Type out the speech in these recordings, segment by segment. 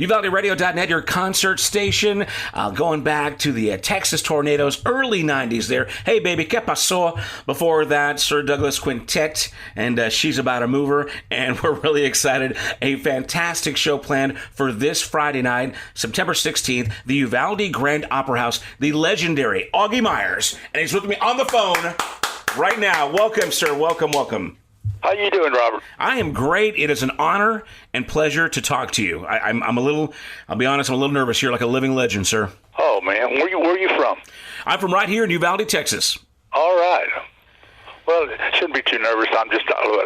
UvaldeRadio.net, your concert station, going back to the Texas Tornadoes, early 90s there. Hey, baby, ¿qué pasó? Before that, Sir Douglas Quintet, and She's About a Mover, and we're really excited. A fantastic show planned for this Friday night, September 16th, the Uvalde Grand Opera House, the legendary Augie Meyers, and he's with me on the phone right now. Welcome, sir. Welcome. How you doing, Robert? I am great. It is an honor and pleasure to talk to you. I'm a little, I'll be honest, I'm a little nervous. You're like a living legend, sir. Oh, man. Where are you from? I'm from right here in Uvalde, Texas. All right. Well, shouldn't be too nervous. I'm just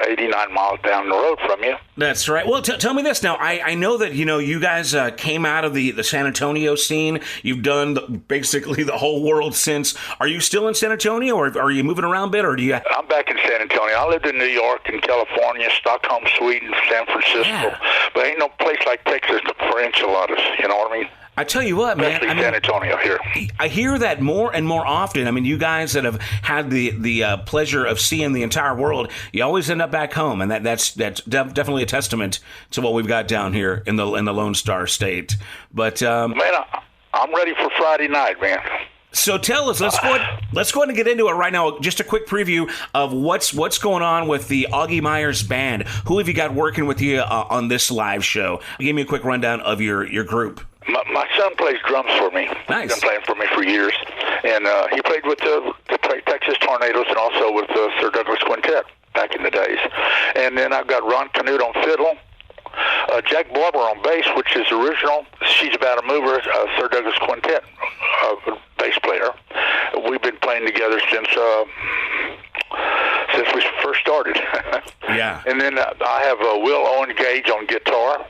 89 miles down the road from you. That's right. Well, tell me this now. I know that, you guys came out of the San Antonio scene. You've done basically the whole world since. Are you still in San Antonio, or are you moving around a bit, or do you... I'm back in San Antonio. I lived in New York and California, Stockholm, Sweden, San Francisco. Yeah. But ain't no place like Texas for enchiladas. You know what I mean? I tell you what, man. Especially San Antonio here. I hear that more and more often. I mean, you guys that have had the pleasure of seeing the entire world, you always end up back home, and that's definitely a testament to what we've got down here in the Lone Star State. But man, I'm ready for Friday night, man. So tell us, let's go ahead and get into it right now. Just a quick preview of what's going on with the Augie Meyers Band. Who have you got working with you on this live show? Give me a quick rundown of your group. My son plays drums for me. Nice. He's been playing for me for years. And he played with the Texas Tornadoes and also with the Sir Douglas Quintet back in the days. And then I've got Ron Canute on fiddle, Jack Barber on bass, which is original. She's About a Mover, Sir Douglas Quintet bass player. We've been playing together since we first started. Yeah. And then I have Will Owen Gage on guitar.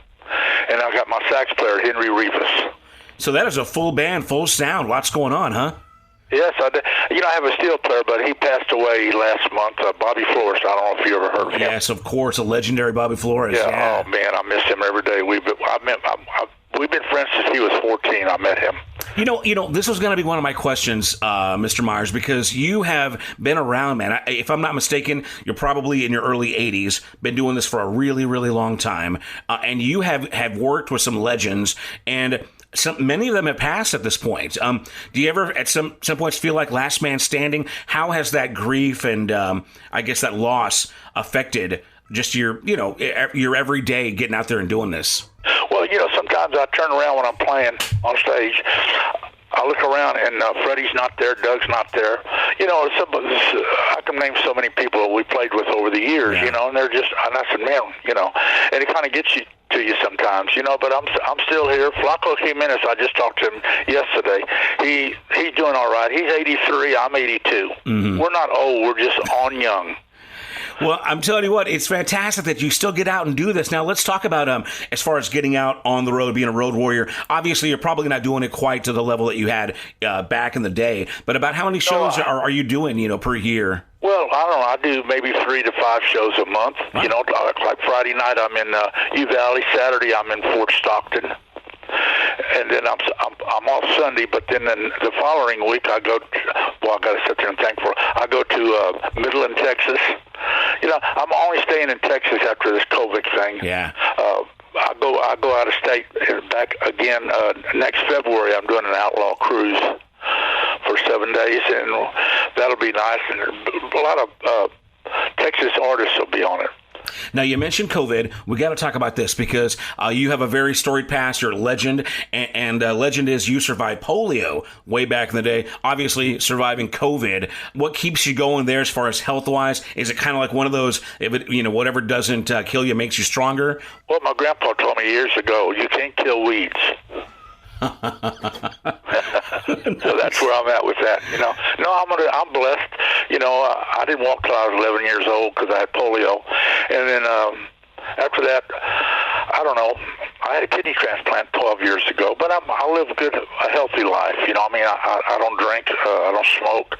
And I've got my sax player, Henry Rivas. So that is a full band, full sound. Lots going on, huh? Yes, I do. I have a steel player, but he passed away last month, Bobby Flores. I don't know if you ever heard of him. Yes, of course, a legendary Bobby Flores. Yeah. Oh, man, I miss him every day. We've been friends since he was 14. I met him. This was going to be one of my questions, Mr. Meyers, because you have been around, man. If I'm not mistaken, you're probably in your early 80s, been doing this for a really, really long time, and you have worked with some legends, and many of them have passed at this point. Do you ever, at some points, feel like last man standing? How has that grief and I guess that loss affected just your everyday getting out there and doing this? Well, sometimes I turn around when I'm playing on stage. I look around and Freddie's not there, Doug's not there. I can name so many people we played with over the years, yeah. And they're just, and I said, man, and it kind of gets to you sometimes, but I'm still here. Flaco Jimenez, I just talked to him yesterday. He's doing all right. He's 83, I'm 82. Mm-hmm. We're not old, we're just on young. Well, I'm telling you what, it's fantastic that you still get out and do this. Now, let's talk about as far as getting out on the road, being a road warrior. Obviously, you're probably not doing it quite to the level that you had back in the day. But about how many shows are you doing, per year? Well, I don't know. I do maybe 3 to 5 shows a month. Wow. Like Friday night, I'm in Uvalde. Saturday, I'm in Fort Stockton. And then I'm off Sunday, but then the following week I go. I got to sit there and thank for. I go to Midland, Texas. I'm only staying in Texas after this COVID thing. Yeah. I go out of state back again next February. I'm doing an outlaw cruise for 7 days, and that'll be nice. And a lot of Texas artists will be on it. Now, you mentioned COVID. We got to talk about this because you have a very storied past. You're a legend, and legend is you survived polio way back in the day. Obviously, surviving COVID. What keeps you going there as far as health-wise? Is it kind of like one of those, if it, whatever doesn't kill you makes you stronger? Well, my grandpa told me years ago, you can't kill weeds. So that's where I'm at with that. No, I'm blessed. I didn't walk till I was 11 years old because I had polio, and then after that, I don't know. I had a kidney transplant 12 years ago, but I live a healthy life. I don't drink, I don't smoke,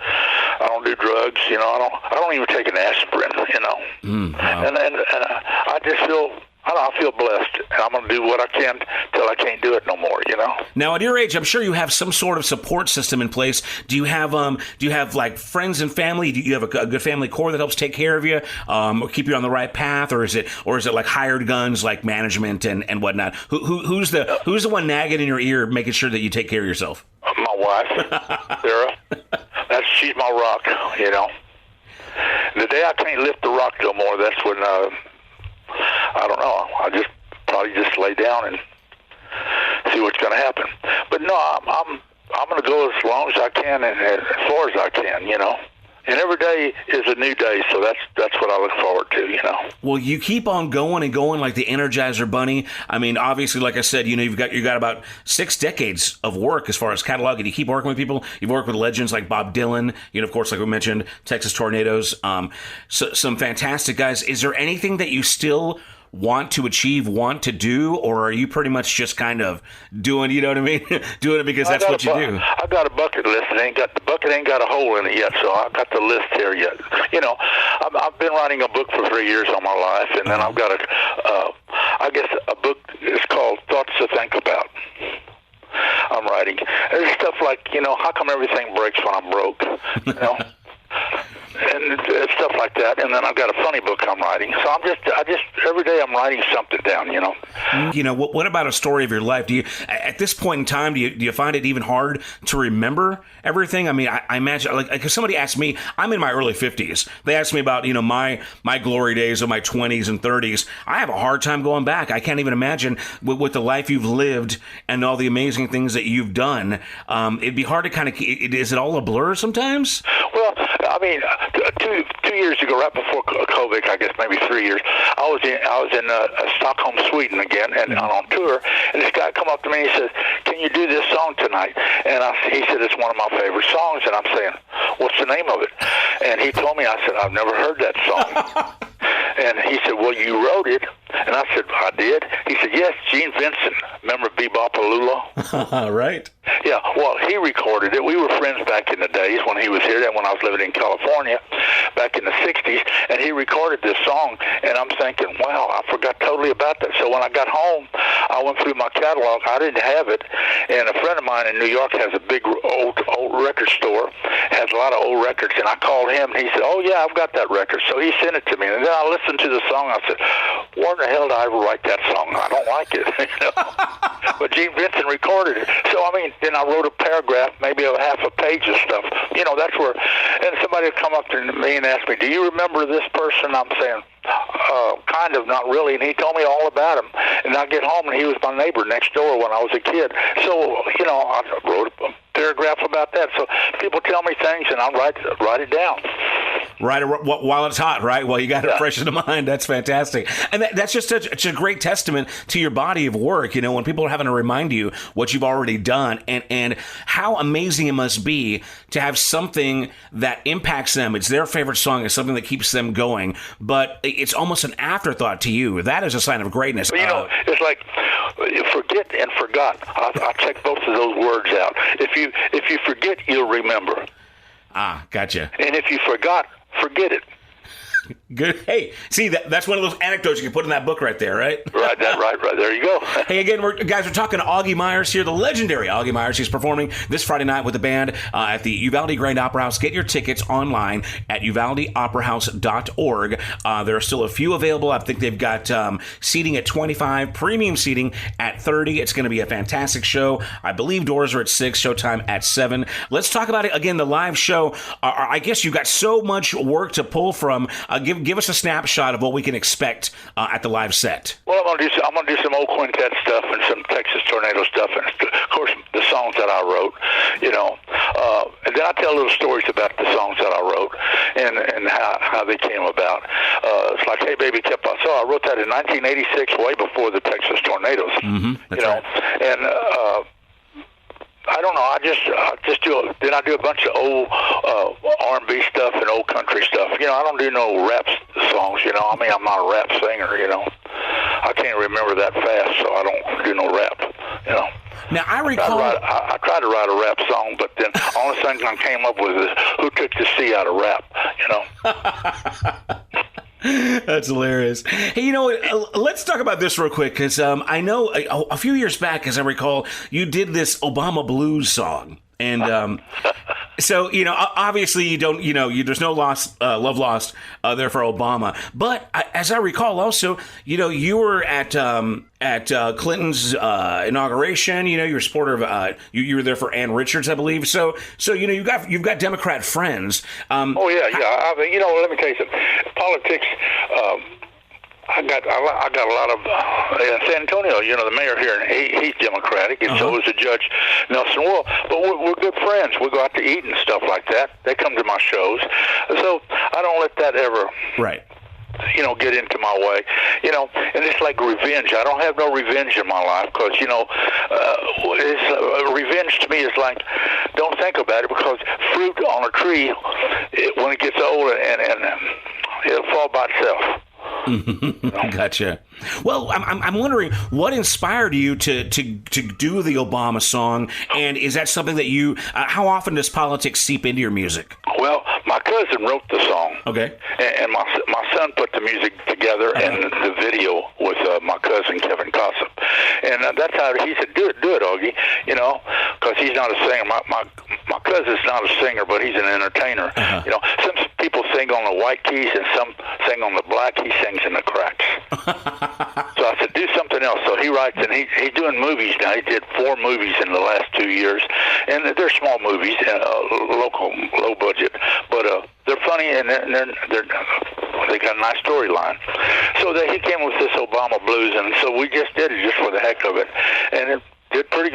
I don't do drugs. I don't even take an aspirin. Wow. And I just feel I feel blessed, and I'm going to do what I can till I can't do it no more, you know. Now, at your age, I'm sure you have some sort of support system in place. Do you have like friends and family? Do you have a good family core that helps take care of you, or keep you on the right path, or is it like hired guns like management and whatnot? Who's the one nagging in your ear, making sure that you take care of yourself? My wife, Sarah. She's my rock, you know. The day I can't lift the rock no more, that's when I don't know. I probably just lay down and see what's going to happen. But no, I'm going to go as long as I can and as far as I can, you know. And every day is a new day, so that's what I look forward to, you know. Well, you keep on going and going like the Energizer Bunny. I mean, obviously, like I said, you know, you got about 6 decades of work as far as catalog, and you keep working with people. You've worked with legends like Bob Dylan, you know, of course, like we mentioned, Texas Tornadoes, so, some fantastic guys. Is there anything that you still want to achieve, want to do, or are you pretty much just kind of doing, you know what I mean? Doing it because that's what you do? I got a bucket list. The bucket ain't got a hole in it yet, so I got the list here yet. You know, I've been writing a book for 3 years of my life, and then I've got I guess a book is called Thoughts to Think About. I'm writing. There's stuff like, you know, how come everything breaks when I'm broke? You know? And stuff like that, and then I've got a funny book I'm writing. So I just every day I'm writing something down, you know. You know, what about a story of your life? Do you, at this point in time, do you find it even hard to remember everything? I mean, I imagine, like if somebody asked me, I'm in my early 50s. They asked me about, you know, my glory days of my 20s and 30s. I have a hard time going back. I can't even imagine with the life you've lived and all the amazing things that you've done. It'd be hard to kind of. Is it all a blur sometimes? Well, I mean, 2 years ago, right before COVID, I guess maybe 3 years, I was in Stockholm, Sweden again, and on tour. And this guy come up to me and he says, "Can you do this song tonight?" And he said, "It's one of my favorite songs." And I'm saying, "What's the name of it?" And he told me. I said, "I've never heard that song." And he said, "Well, you wrote it." And I said, "I did." He said, "Yes, Gene Vincent. Remember Bebop-A-Lula?" Right. Yeah, well, he recorded it. We were friends back in the days when he was here and when I was living in California back in the 60s, and he recorded this song, and I'm thinking, wow, I forgot totally about that. So when I got home, I went through my catalog. I didn't have it, and a friend of mine in New York has a big old record store, has a lot of old records, and I called him, and he said, "Oh, yeah, I've got that record." So he sent it to me, and then I listened to the song. I said, "Where in the hell did I ever write that song? I don't like it." You know? But Gene Vincent recorded it. So, I mean, then I wrote a paragraph, maybe a half a page of stuff. You know, that's where, and somebody would come up to me and ask me, "Do you remember this person?" I'm saying, kind of, not really. And he told me all about him. And I get home, and he was my neighbor next door when I was a kid. So, you know, I wrote a paragraph about that. So people tell me things, and I write it down. Right, while it's hot, right? Well, you got it fresh in the mind. That's fantastic. And that's just such a great testament to your body of work, you know, when people are having to remind you what you've already done and how amazing it must be to have something that impacts them. It's their favorite song. It's something that keeps them going, but it's almost an afterthought to you. That is a sign of greatness. Well, you know, it's like forget and forgot. I check both of those words out. If you forget, you'll remember. Ah, gotcha. And if you forgot, forget it. Good. Hey, see, that's one of those anecdotes you can put in that book right there, right? Right. There you go. Hey, again, we're talking to Augie Meyers here, the legendary Augie Meyers. He's performing this Friday night with the band at the Uvalde Grand Opera House. Get your tickets online at uvaldeoperahouse.org. There are still a few available. I think they've got seating at 25, premium seating at 30. It's going to be a fantastic show. I believe doors are at 6, showtime at 7. Let's talk about it again, the live show. I guess you've got so much work to pull from. Give us a snapshot of what we can expect at the live set. Well, I'm gonna do some old Quintet stuff and some Texas Tornado stuff, and of course the songs that I wrote, you know. And then I tell little stories about the songs that I wrote and how they came about. It's like, "Hey Baby, Kept I Saw." I wrote that in 1986, way before the Texas Tornadoes. Mm-hmm. That's you know, right. And I don't know. I just do a bunch of old R&B stuff and old country stuff. You know, I don't do no rap songs. You know, I mean, I'm not a rap singer. You know, I can't remember that fast, so I don't do no rap. You know. Now I recall. I tried to write a rap song, but then the only thing I came up with is "Who Took the C Out of Rap?" You know. That's hilarious. Hey, you know what? Let's talk about this real quick, because I know a few years back, as I recall, you did this Obama Blues song. And so, you know, obviously you don't, you know, there's no love lost there for Obama. But as I recall also, you know, you were at Clinton's inauguration. You know, you were a supporter of, you were there for Ann Richards, I believe. So, you know, you've got Democrat friends. Oh, yeah. I mean, you know, let me tell you something. Politics, I got a lot of San Antonio. You know, the mayor here, he's Democratic, and so is the judge Nelson Wool. But we're good friends. We go out to eat and stuff like that. They come to my shows, so I don't let that ever, you know, get into my way. You know, and it's like revenge. I don't have no revenge in my life because, you know, revenge to me is like, don't think about it, because fruit on a tree, when it gets old, and it'll fall by itself. Gotcha. Well, I'm wondering what inspired you to do the Obama song, and is that something that you? How often does politics seep into your music? Well, my cousin wrote the song. Okay. And my son put the music together and the video with my cousin Kevin Cossip, and that's how he said, "Do it, Augie." You know, because he's not a singer. My cousin's not a singer, but he's an entertainer. You know, some people sing on the white keys and some sing on the black. He sings in the cracks. So I said, do something else. So he writes, and he's doing movies now. He did 4 movies in the last 2 years, and they're small movies, local, low budget, but they're funny, and they got a nice storyline. So he came with this Obama Blues, and so we just did it just for the heck of it, and it did pretty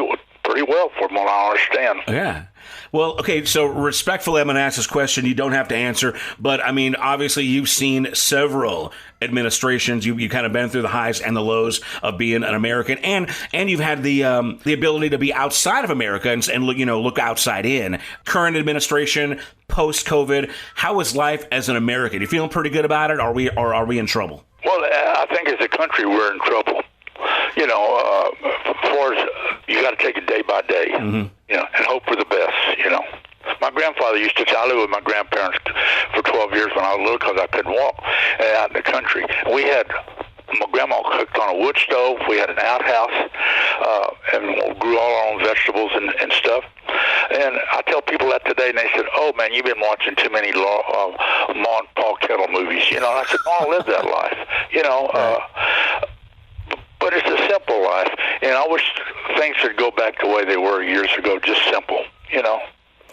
well from what I understand. Yeah. Well, okay, so respectfully, I'm going to ask this question. You don't have to answer, but I mean, obviously, you've seen several administrations. You kind of been through the highs and the lows of being an American, and you've had the ability to be outside of America and look outside in. Current administration, post COVID, how is life as an American? You feeling pretty good about it? Are we in trouble? Well, I think as a country we're in trouble. You know, for you got to take it day by day, you know, and hope for the best, you know. My grandfather used to, I lived with my grandparents for 12 years when I was little because I couldn't walk out in the country. My grandma cooked on a wood stove. We had an outhouse, and we grew all our own vegetables and stuff. And I tell people that today, and they said, "Oh man, you've been watching too many Ma and Paul Kettle movies." You know, and I said, "I don't live that life." You know, but it's a simple life, and I wish things would go back the way they were years ago, just simple, you know.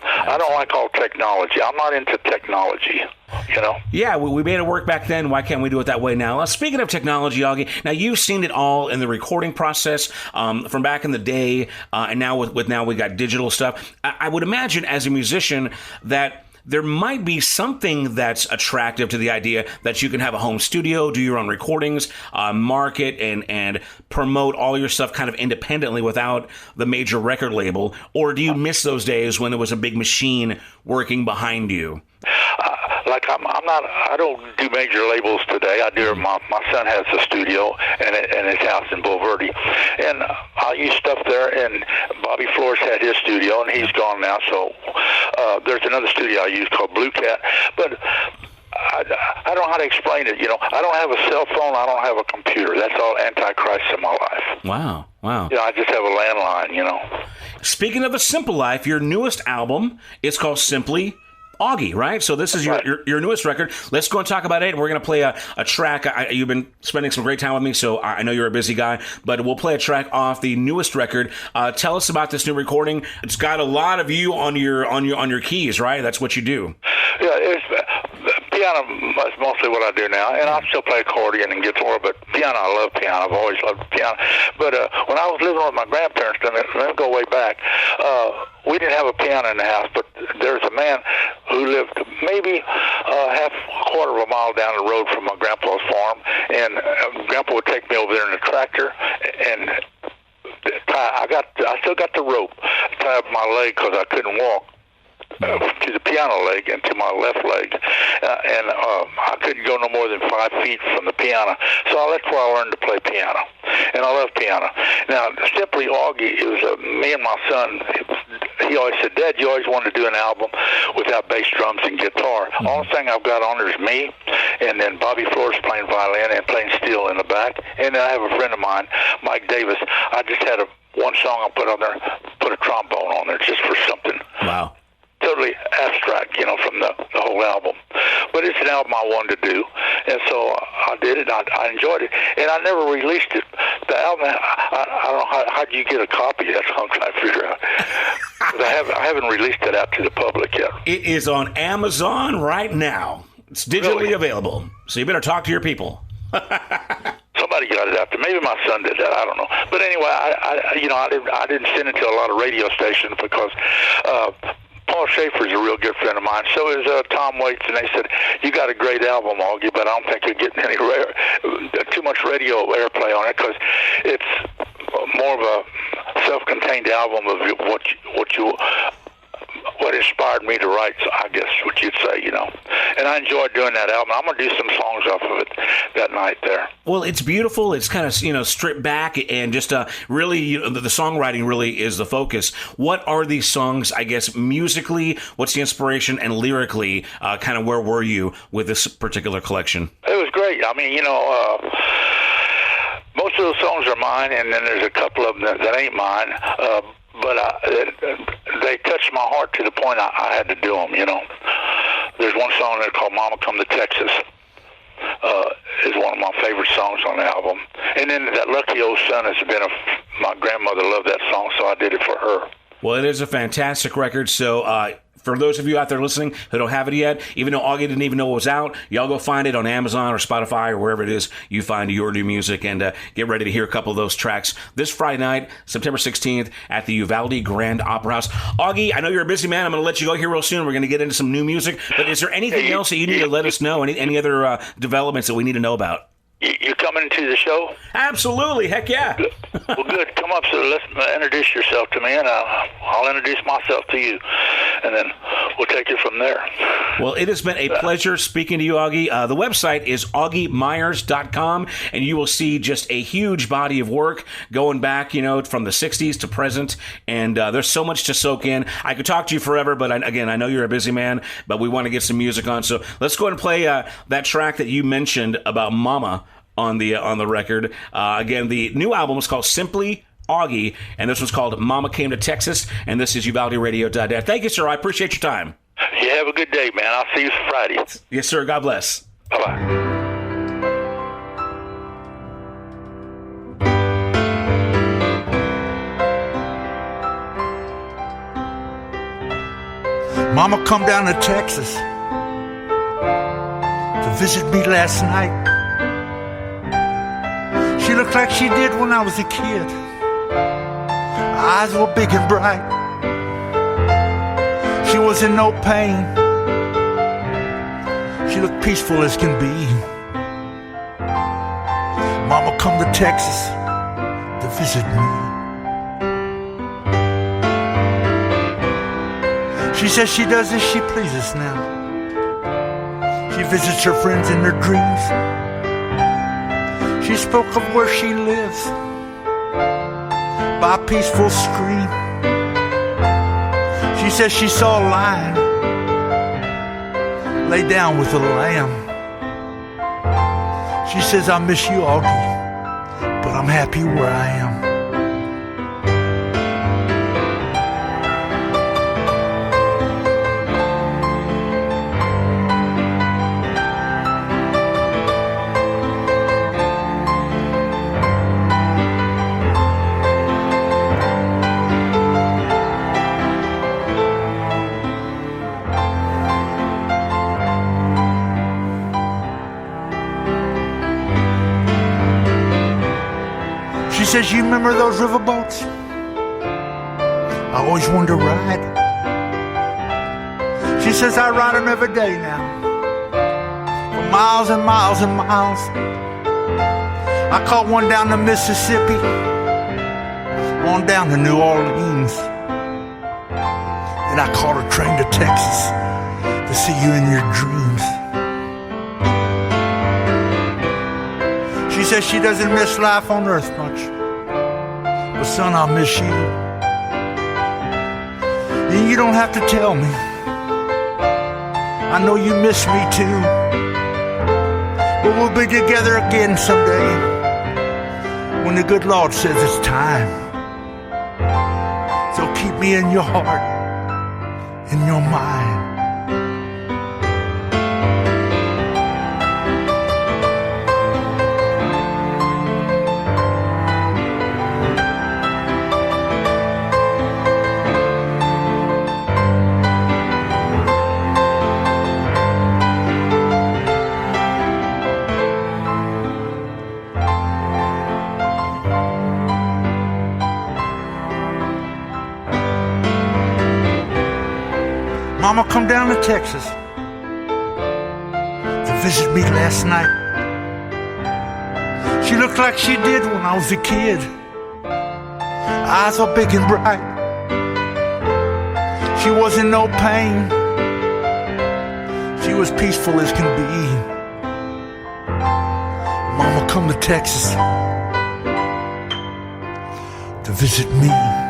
I don't like all technology. I'm not into technology, you know. Yeah, we made it work back then. Why can't we do it that way now? Speaking of technology, Augie, now you've seen it all in the recording process from back in the day, and now with now we got digital stuff. I would imagine as a musician that there might be something that's attractive to the idea that you can have a home studio, do your own recordings, market and promote all your stuff kind of independently without the major record label. Or do you miss those days when there was a big machine working behind you? I don't do major labels today. I do. My son has a studio and his house in Bulverde, and I use stuff there. And Bobby Flores had his studio, and he's gone now. So there's another studio I use called Blue Cat, but I don't know how to explain it. You know, I don't have a cell phone. I don't have a computer. That's all Antichrist in my life. Wow. You know, I just have a landline. You know. Speaking of a simple life, your newest album is called Simply Augie, right? So this is your newest record. Let's go and talk about it. We're going to play a track. You've been spending some great time with me, so I know you're a busy guy, but we'll play a track off the newest record. Tell us about this new recording. It's got a lot of you on your keys, right? That's what you do. Yeah, it's piano is mostly what I do now, and I still play accordion and guitar, but piano, I love piano. I've always loved piano. But when I was living with my grandparents, let me go way back, we didn't have a piano in the house, but there's a man who lived maybe a quarter of a mile down the road from my grandpa's farm, and Grandpa would take me over there in the tractor, and I still got the rope tied up my leg because I couldn't walk. To the piano leg and to my left leg, and I couldn't go no more than 5 feet from the piano. So that's where I learned to play piano, and I love piano. Now, Simply Augie, it was me and my son he always said, Dad, you always wanted to do an album without bass, drums, and guitar. Mm-hmm. All thing I've got on there is me, and then Bobby Flores playing violin and playing steel in the back. And then I have a friend of mine, Mike Davis. I just had one song I put on there, put a trombone on there just for something. Wow. Totally abstract, from the whole album. But it's an album I wanted to do, and so I did it. I enjoyed it, and I never released it. The album, I don't know, how do you get a copy? That's what I'm trying to figure out. 'Cause I haven't released it out to the public yet. It is on Amazon right now. It's digitally available, so you better talk to your people. Somebody got it out there. Maybe my son did that. I don't know. But anyway, I didn't send it to a lot of radio stations because Paul Schaefer's a real good friend of mine. So is Tom Waits, and they said, "You got a great album, Augie, but I don't think you're getting any too much radio airplay on it because it's more of a self-contained album of what inspired me to write, I guess what you'd say, And I enjoyed doing that album. I'm going to do some songs off of it that night there. Well, it's beautiful. It's kind of, stripped back and just really, the songwriting really is the focus. What are these songs, I guess, musically? What's the inspiration? And lyrically, kind of where were you with this particular collection? It was great. I mean, most of those songs are mine, and then there's a couple of them that ain't mine. But they touched my heart to the point I had to do them, There's one song there called Mama Come to Texas. Is one of my favorite songs on the album. And then That Lucky Old Son has been my grandmother loved that song, so I did it for her. Well, it is a fantastic record, so for those of you out there listening who don't have it yet, even though Augie didn't even know it was out, y'all go find it on Amazon or Spotify or wherever it is you find your new music, and get ready to hear a couple of those tracks this Friday night, September 16th, at the Uvalde Grand Opera House. Augie, I know you're a busy man. I'm going to let you go here real soon. We're going to get into some new music, but is there anything else that you need to let us know, any other developments that we need to know about? You coming to the show? Absolutely. Heck yeah. Well, good. Come up, so let's introduce yourself to me, and I'll introduce myself to you, and then we'll take it from there. Well, it has been a pleasure speaking to you, Augie. The website is AugieMeyers.com, and you will see just a huge body of work going back, from the 60s to present, and there's so much to soak in. I could talk to you forever, but I know you're a busy man, but we want to get some music on, so let's go ahead and play that track that you mentioned about Mama on the record. Again, the new album is called Simply Augie, and this was called Mama Came to Texas, and this is UvaldeRadio.net. Thank you, sir. I appreciate your time. You have a good day, man. I'll see you Friday. Yes, sir. God bless. Bye-bye. Mama come down to Texas to visit me last night. She looked like she did when I was a kid. Eyes were big and bright. She was in no pain. She looked peaceful as can be. Mama come to Texas to visit me. She says she does as she pleases now. She visits her friends in their dreams. She spoke of where she lives by a peaceful stream. She says she saw a lion lay down with a lamb. She says, I miss you, Augie, but I'm happy where I am. She says, you remember those riverboats? I always wanted to ride. She says, I ride them every day now, for miles and miles and miles. I caught one down to Mississippi, one down to New Orleans, and I caught a train to Texas to see you in your dreams. She says she doesn't miss life on earth much, but son, I'll miss you. And you don't have to tell me. I know you miss me too. But we'll be together again someday when the good Lord says it's time. So keep me in your heart, in your mind. Mama come down to Texas to visit me last night. She looked like she did when I was a kid. Eyes are big and bright. She was in no pain. She was peaceful as can be. Mama come to Texas to visit me.